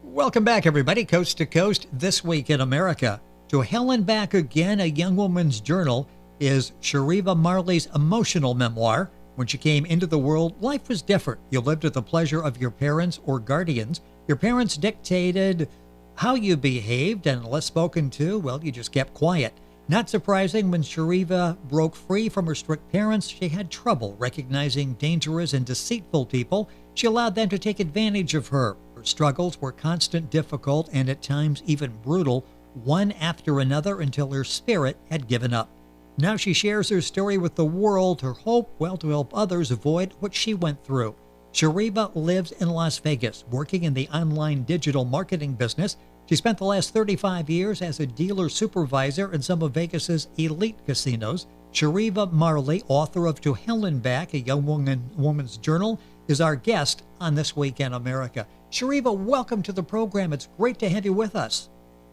Welcome back, everybody, coast to coast. This week in America, To Hell and Back Again, a young woman's journal, is Chereva Marley's emotional memoir. When she came into the world, life was different. You lived at the pleasure of your parents or guardians. Your parents dictated how you behaved, and unless spoken to, well, you just kept quiet. Not surprising, when Chereva broke free from her strict parents, she had trouble recognizing dangerous and deceitful people. She allowed them to take advantage of her. Her struggles were constant, difficult, and at times even brutal, one after another, until her spirit had given up. Now she shares her story with the world, her hope, well, to help others avoid what she went through. Chereva lives in Las Vegas, working in the online digital marketing business. She spent the last 35 years as a dealer supervisor in some of Vegas's elite casinos. Chereva Marley, author of To Hell and Back, a young woman's journal, is our guest on This Week in America. Chereva, welcome to the program. It's great to have you with us.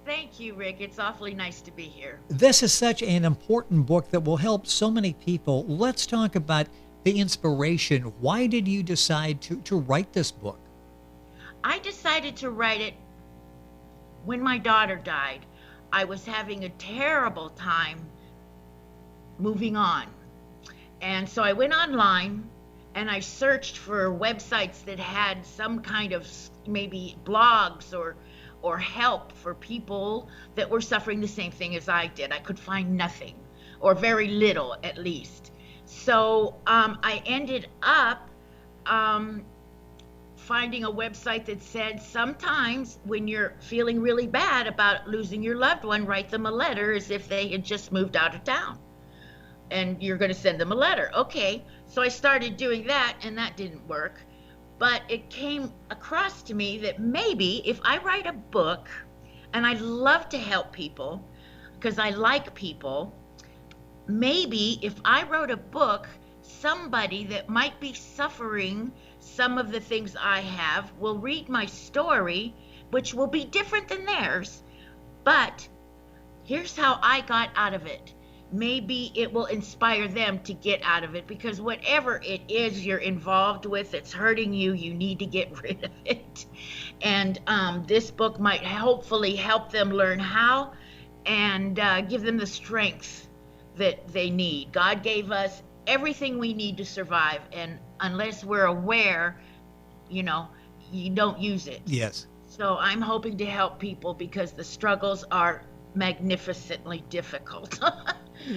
Thank you, Rick. It's awfully nice to be here. This is such an important book that will help so many people. Let's talk about the inspiration. Why did you decide to write this book? I decided to write it when my daughter died. I was having a terrible time moving on. And so I went online and I searched for websites that had some kind of maybe blogs or help for people that were suffering the same thing as I did. I could find nothing, or very little at least. So I ended up finding a website that said sometimes when you're feeling really bad about losing your loved one, write them a letter as if they had just moved out of town. And you're going to send them a letter. Okay, so I started doing that, and that didn't work. But it came across to me that maybe if I write a book, and I love to help people because I like people, maybe if I wrote a book, somebody that might be suffering some of the things I have will read my story, which will be different than theirs. But here's how I got out of it. Maybe it will inspire them to get out of it, because whatever it is you're involved with that's hurting you, you need to get rid of it. And this book might hopefully help them learn how, and give them the strength that they need. God gave us everything we need to survive, and unless we're aware, you don't use it. Yes. So I'm hoping to help people because the struggles are magnificently difficult.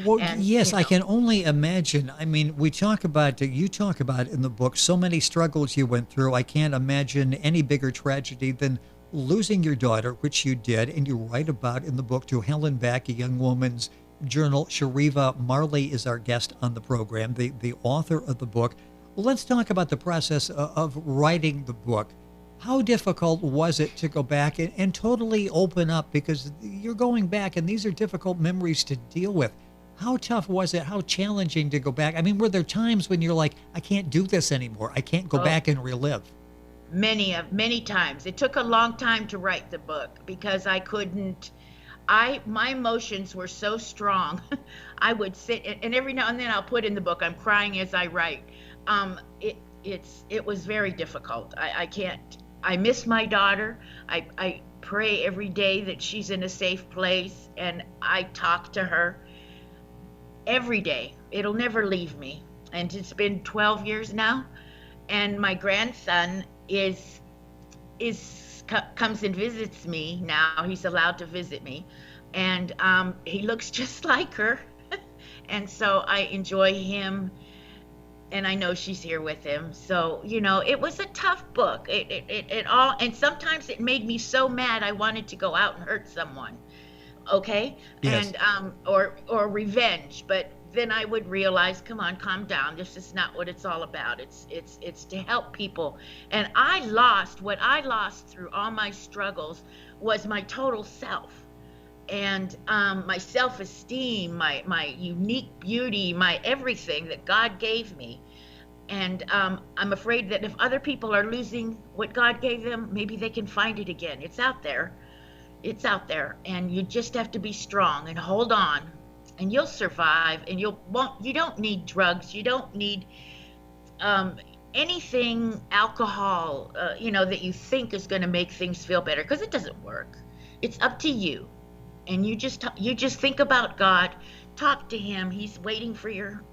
Well, yes, I can only imagine. I mean, you talk about in the book so many struggles you went through. I can't imagine any bigger tragedy than losing your daughter, which you did, and you write about in the book To Hell and Back, a young woman's journal. Chereva Marley is our guest on the program, the author of the book. Let's talk about the process of writing the book. How difficult was it to go back and totally open up, because you're going back and these are difficult memories to deal with? How tough was it? How challenging to go back? I mean, were there times when you're like, I can't do this anymore. I can't go back and relive? Many times. It took a long time to write the book because I couldn't. My emotions were so strong. I would sit and every now and then I'll put in the book, I'm crying as I write. It was very difficult. I can't. I miss my daughter. I pray every day that she's in a safe place, and I talk to her every day. It'll never leave me. And it's been 12 years now. And my grandson comes and visits me now. He's allowed to visit me. And he looks just like her. And so I enjoy him. And I know she's here with him. So, it was a tough book. It all, and sometimes it made me so mad I wanted to go out and hurt someone. Okay? Yes. And or revenge. But then I would realize, come on, calm down. This is not what it's all about. It's to help people. And what I lost through all my struggles was my total self. And my self-esteem, my unique beauty, my everything that God gave me. And I'm afraid that if other people are losing what God gave them, maybe they can find it again. It's out there. It's out there. And you just have to be strong and hold on. And you'll survive. And you don't need drugs. You don't need anything alcohol, that you think is going to make things feel better, because it doesn't work. It's up to you. And you just think about God, talk to him. He's waiting for your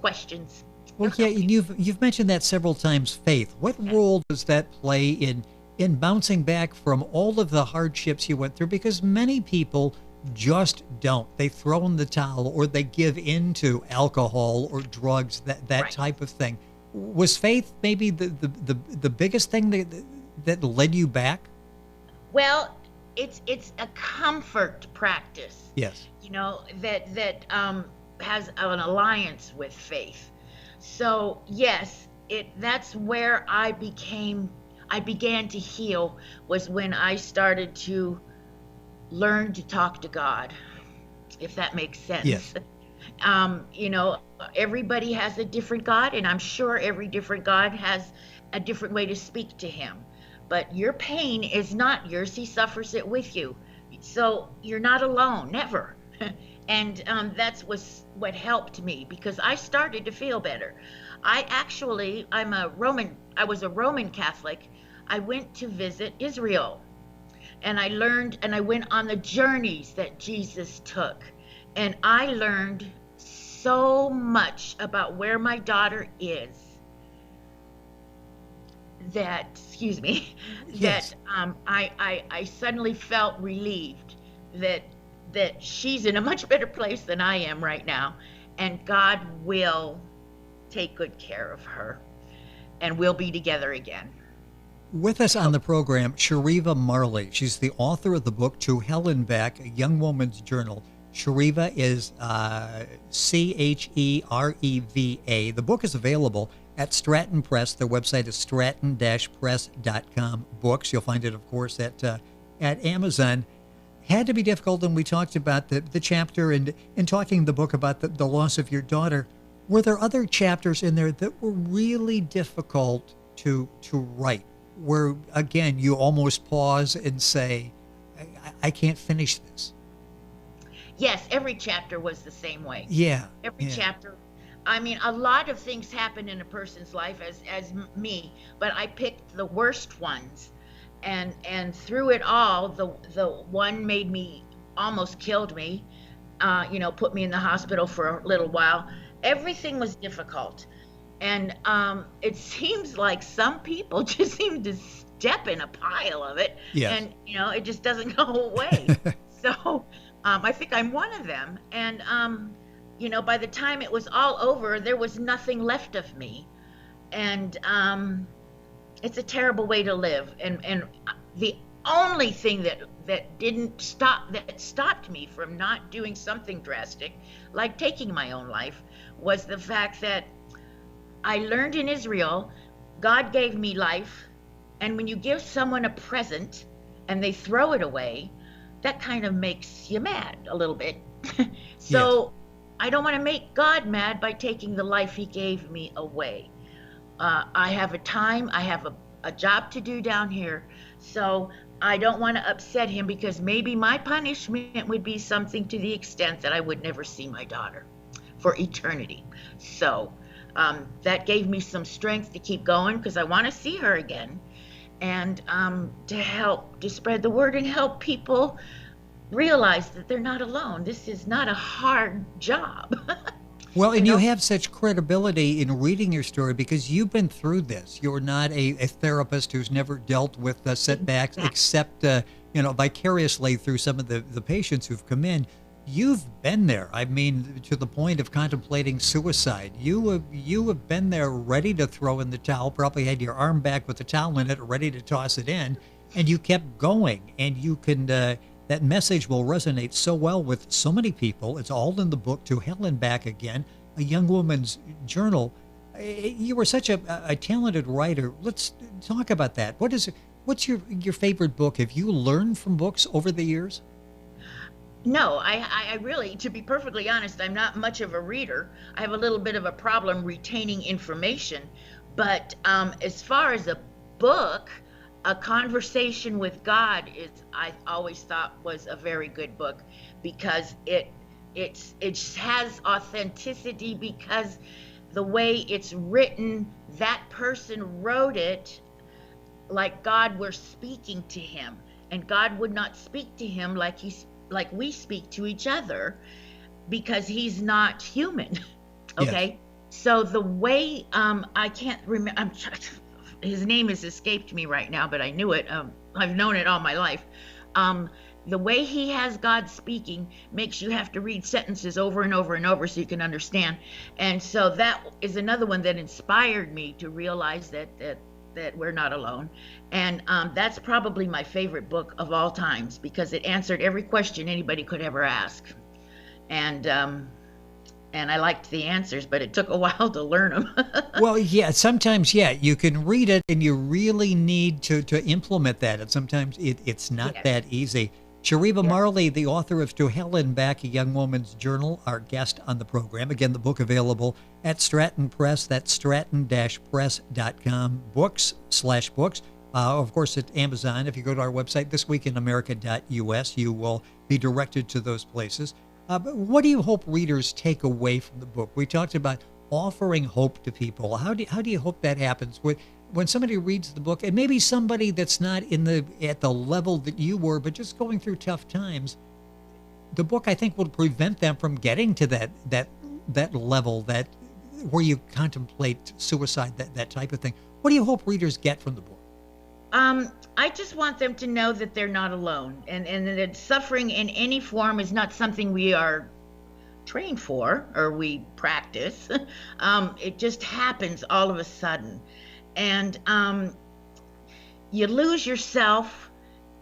questions. Well, yeah, and you've mentioned that several times, faith. What role does that play in bouncing back from all of the hardships you went through? Because many people just don't. They throw in the towel, or they give in to alcohol or drugs, that Right. type of thing. Was faith maybe the biggest thing that led you back? Well, it's a comfort practice. Yes. That has an alliance with faith. So yes, that's where I began to heal, was when I started to learn to talk to God, if that makes sense. Yes. Everybody has a different God, and I'm sure every different God has a different way to speak to him. But your pain is not yours. He suffers it with you. So you're not alone, never. And that's what helped me, because I started to feel better. I was a Roman Catholic. I went to visit Israel, and I learned, and I went on the journeys that Jesus took. And I learned so much about where my daughter is, Yes. I suddenly felt relieved that she's in a much better place than I am right now, and God will take good care of her, and we'll be together again. With us on the program, Chereva Marley. She's the author of the book To Hell and Back, A Young Woman's Journal. Chereva is Chereva. The book is available at Stratton Press. Their website is stratton-press.com books. You'll find it, of course, at Amazon. Had to be difficult, and we talked about the chapter and in talking the book about the loss of your daughter. Were there other chapters in there that were really difficult to write, where, again, you almost pause and say, I can't finish this? Yes, every chapter was the same way. Yeah. Every chapter. I mean, a lot of things happen in a person's life as me, but I picked the worst ones. And through it all, the one made me, almost killed me, put me in the hospital for a little while. Everything was difficult. And it seems like some people just seem to step in a pile of it. Yes. And, it just doesn't go away. So I think I'm one of them. And, by the time it was all over, there was nothing left of me. And it's a terrible way to live. And the only thing that stopped me from not doing something drastic, like taking my own life, was the fact that I learned in Israel, God gave me life, and when you give someone a present and they throw it away, that kind of makes you mad a little bit. So yes. I don't want to make God mad by taking the life he gave me away. I have a job to do down here, so I don't want to upset him, because maybe my punishment would be something to the extent that I would never see my daughter for eternity. So that gave me some strength to keep going, because I want to see her again, and to spread the word and help people realize that they're not alone. This is not a hard job. Well, and you have such credibility in reading your story, because you've been through this. You're not a therapist who's never dealt with setbacks, except vicariously through some of the patients who've come in. You've been there. I mean, to the point of contemplating suicide. You have been there, ready to throw in the towel. Probably had your arm back with the towel in it, ready to toss it in, and you kept going. And you can. That message will resonate so well with so many people. It's all in the book, To Hell and Back Again, A Young Woman's Journal. You were such a talented writer. Let's talk about that. What's your favorite book? Have you learned from books over the years? No, I really, to be perfectly honest, I'm not much of a reader. I have a little bit of a problem retaining information. But as far as a book, A Conversation with God I always thought was a very good book, because it has authenticity, because the way it's written, that person wrote it like God were speaking to him, and God would not speak to him like we speak to each other, because he's not human. Okay. Yes. So the way I can't remember, his name has escaped me right now, but I knew it. I've known it all my life. The way he has God speaking makes you have to read sentences over and over and over so you can understand. And so that is another one that inspired me to realize that we're not alone. And that's probably my favorite book of all times, because it answered every question anybody could ever ask. And I liked the answers, but it took a while to learn them. Well, yeah, sometimes, you can read it and you really need to implement that. And sometimes it's not that easy. Chereva Marley, the author of To Hell and Back, A Young Woman's Journal, our guest on the program. Again, the book available at Stratton Press. That's stratton-press.com, books/books. Of course, at Amazon. If you go to our website, thisweekinamerica.us, you will be directed to those places. But what do you hope readers take away from the book? We talked about offering hope to people. How do you hope that happens? When somebody reads the book, and maybe somebody that's not at the level that you were, but just going through tough times, the book, I think, will prevent them from getting to that level, that where you contemplate suicide, that type of thing. What do you hope readers get from the book? I just want them to know that they're not alone, and that suffering in any form is not something we are trained for or we practice. It just happens all of a sudden. And you lose yourself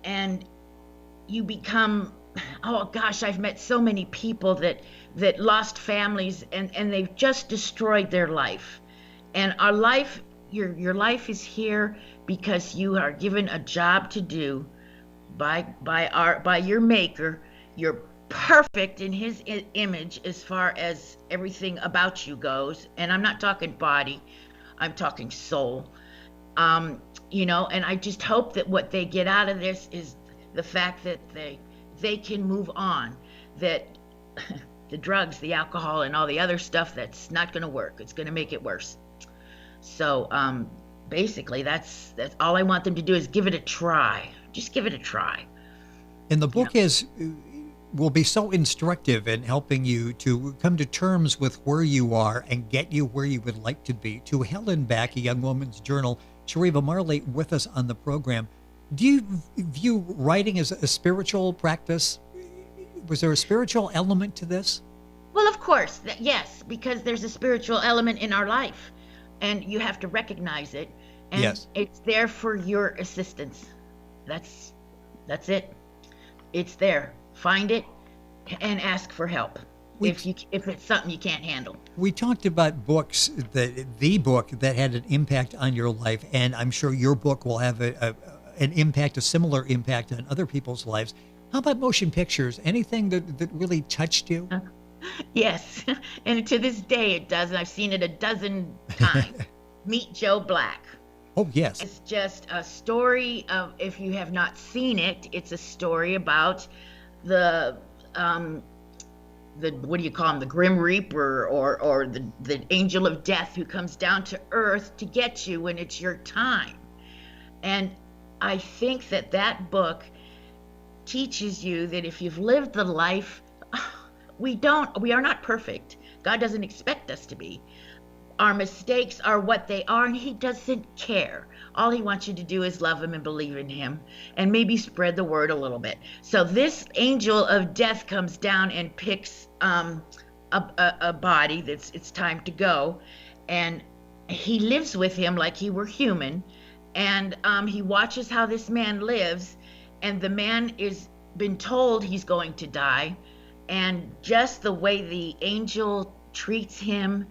and you become, oh gosh, I've met so many people that lost families and they've just destroyed their life. And our life, your life is here because you are given a job to do by your maker. You're perfect in his image as far as everything about you goes. And I'm not talking body, I'm talking soul. And I just hope that what they get out of this is the fact that they can move on, that the drugs, the alcohol, and all the other stuff, that's not going to work. It's going to make it worse. So basically, that's all I want them to do, is give it a try. Just give it a try. And the book will be so instructive in helping you to come to terms with where you are and get you where you would like to be. To Hell and Back, A Young Woman's Journal. Chereva Marley with us on the program. Do you view writing as a spiritual practice? Was there a spiritual element to this? Well, of course, yes, because there's a spiritual element in our life, and you have to recognize it. And it's there for your assistance. That's it. It's there. Find it and ask for help if it's something you can't handle. We talked about books, the book that had an impact on your life, and I'm sure your book will have a similar impact on other people's lives. How about motion pictures? Anything that really touched you? Yes, and to this day it does, and I've seen it a dozen times. Meet Joe Black. Oh, yes. It's just a story of, if you have not seen it, it's a story about the what do you call him, the Grim Reaper, or the angel of death who comes down to earth to get you when it's your time. And I think that book teaches you that if you've lived the life, we are not perfect. God doesn't expect us to be. Our mistakes are what they are, and he doesn't care. All he wants you to do is love him and believe in him, and maybe spread the word a little bit. So this angel of death comes down and picks a body that's it's time to go, and he lives with him like he were human, and he watches how this man lives, and the man is been told he's going to die, and just the way the angel treats him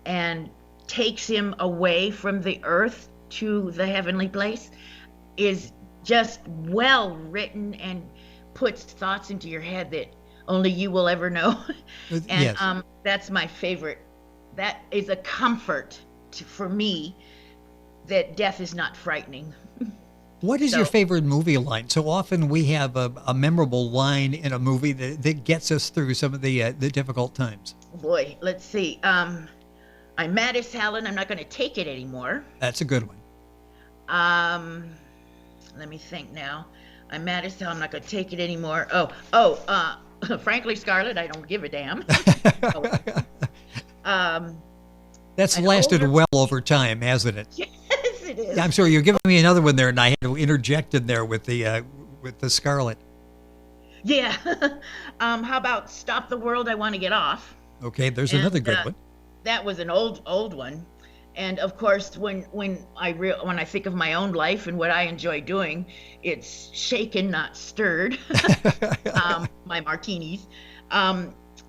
and takes him away from the earth to the heavenly place is just well written and puts thoughts into your head that only you will ever know. And that's my favorite. That is a comfort for me, that death is not frightening. What is your favorite movie line? So often we have a memorable line in a movie that gets us through some of the difficult times. Boy, let's see. I'm mad as hell and I'm not going to take it anymore. That's a good one. Let me think now. I'm mad as hell. I'm not going to take it anymore. Frankly, Scarlett, I don't give a damn. That's lasted well over time, hasn't it? Yes, it is. I'm sorry, you're giving me another one there, and I had to interject in there with the Scarlet. Yeah. How about Stop the World, I Want to Get Off? Okay, there's another good one. That was an old one. And of course, when I think of my own life and what I enjoy doing, it's shaken, not stirred. My martinis.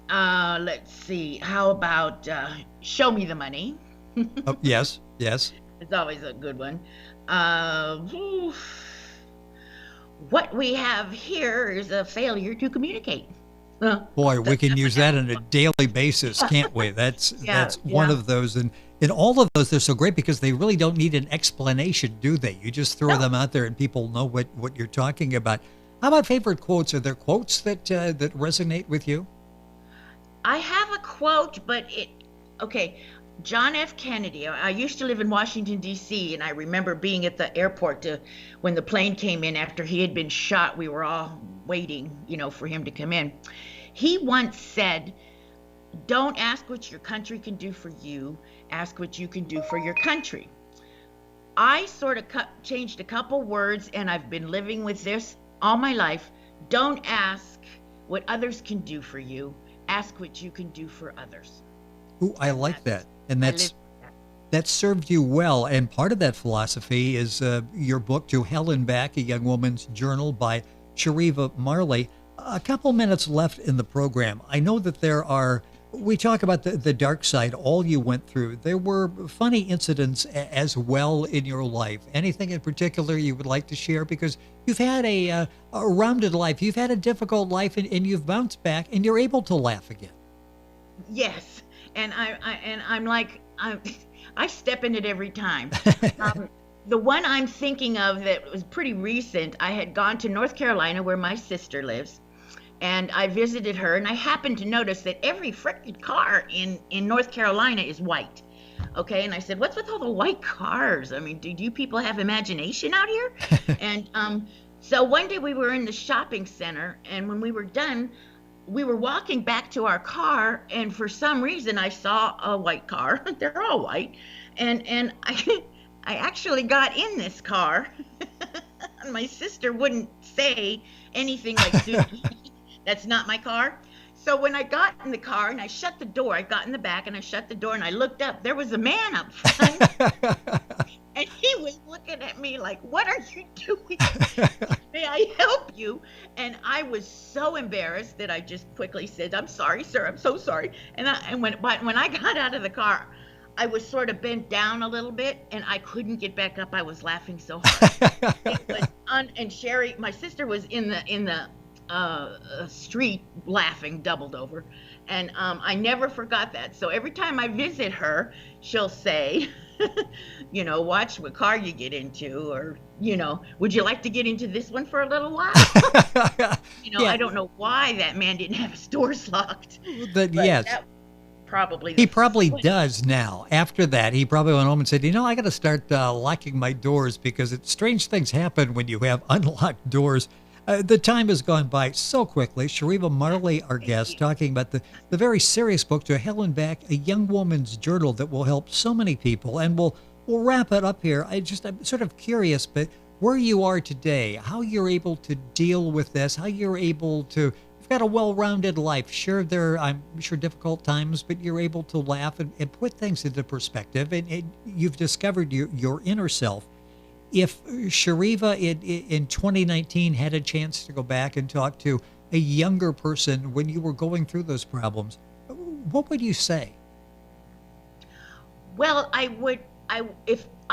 Let's see. How about Show Me the Money? Oh, yes. It's always a good one. What we have here is a failure to communicate. Boy, we can use that on a daily basis, can't we? That's one of those. And in all of those, they're so great because they really don't need an explanation, do they? You just throw them out there and people know what you're talking about. How about favorite quotes? Are there quotes that resonate with you? I have a quote, but John F. Kennedy. I used to live in Washington, D.C., and I remember being at the airport when the plane came in after he had been shot. We were all waiting, for him to come in. He once said, "Don't ask what your country can do for you. Ask what you can do for your country." I sort of changed a couple words, and I've been living with this all my life. Don't ask what others can do for you. Ask what you can do for others. Ooh, I like that. And that served you well. And part of that philosophy is your book, To Hell and Back, A Young Woman's Journal by Chereva Marley. A couple minutes left in the program. I know that we talk about the dark side, all you went through. There were funny incidents as well in your life. Anything in particular you would like to share? Because you've had a rounded life. You've had a difficult life, and you've bounced back, and you're able to laugh again. Yes. And I step in it every time. The one I'm thinking of that was pretty recent, I had gone to North Carolina where my sister lives, and I visited her, and I happened to notice that every frickin' car in North Carolina is white. Okay, and I said, what's with all the white cars? I mean, do you people have imagination out here? And so one day we were in the shopping center, and when we were done, we were walking back to our car, and for some reason I saw a white car. They're all white. And I actually got in this car. And my sister wouldn't say anything like, dude, that's not my car. So when I got in the car and I shut the door, I got in the back and I shut the door and I looked up. There was a man up front. And he was looking at me like, what are you doing? May I help you? And I was so embarrassed that I just quickly said, I'm sorry, sir. I'm so sorry. And when I got out of the car, I was sort of bent down a little bit and I couldn't get back up. I was laughing so hard. And Sherry, my sister, was in the street laughing, doubled over. And I never forgot that. So every time I visit her, she'll say, watch what car you get into, or, would you like to get into this one for a little while? Yeah. I don't know why that man didn't have his doors locked. But yes. He probably does now. After that, he probably went home and said, I got to start locking my doors because strange things happen when you have unlocked doors. The time has gone by so quickly. Chereva Marley, our guest, talking about the very serious book, To Hell and Back, A Young Woman's Journal, that will help so many people. And we'll wrap it up here. I'm sort of curious, but where you are today, how you're able to deal with this, how you're able to, you've got a well-rounded life. Sure, I'm sure difficult times, but you're able to laugh and put things into perspective. And you've discovered your inner self. If Chereva in 2019 had a chance to go back and talk to a younger person when you were going through those problems, what would you say? Well, I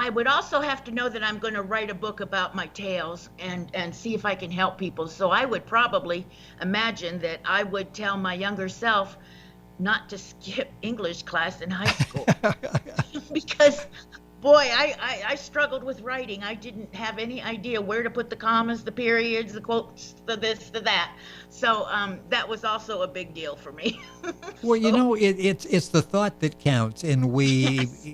would also have to know that I'm going to write a book about my tales and see if I can help people. So I would probably imagine that I would tell my younger self not to skip English class in high school because Boy, I struggled with writing. I didn't have any idea where to put the commas, the periods, the quotes, the this, the that. So that was also a big deal for me. Well, you So, know, it's the thought that counts, and yes.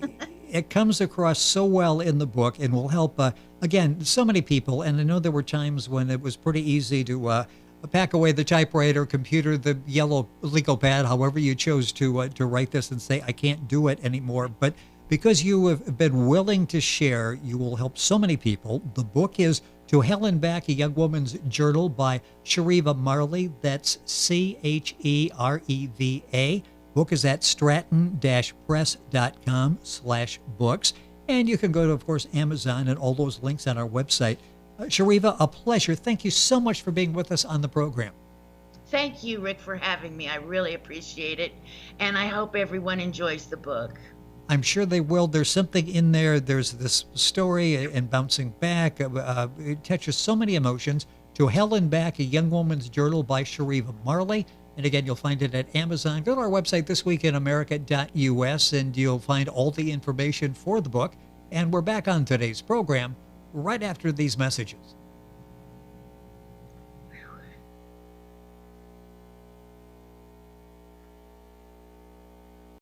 it comes across so well in the book, and will help again so many people. And I know there were times when it was pretty easy to pack away the typewriter, computer, the yellow legal pad, however you chose to write this, and say I can't do it anymore. But because you have been willing to share, you will help so many people. The book is To Hell and Back, a Young Woman's Journal by Chereva Marley. That's Chereva. Book is at stratton-press.com/books. And you can go to, of course, Amazon and all those links on our website. Chereva, a pleasure. Thank you so much for being with us on the program. Thank you, Rick, for having me. I really appreciate it. And I hope everyone enjoys the book. I'm sure they will. There's something in there. There's this story and bouncing back. It touches so many emotions. To Hell and Back, a Young Woman's Journal by Chereva Marley. And again, you'll find it at Amazon. Go to our website, thisweekinamerica.us, and you'll find all the information for the book. And we're back on today's program right after these messages.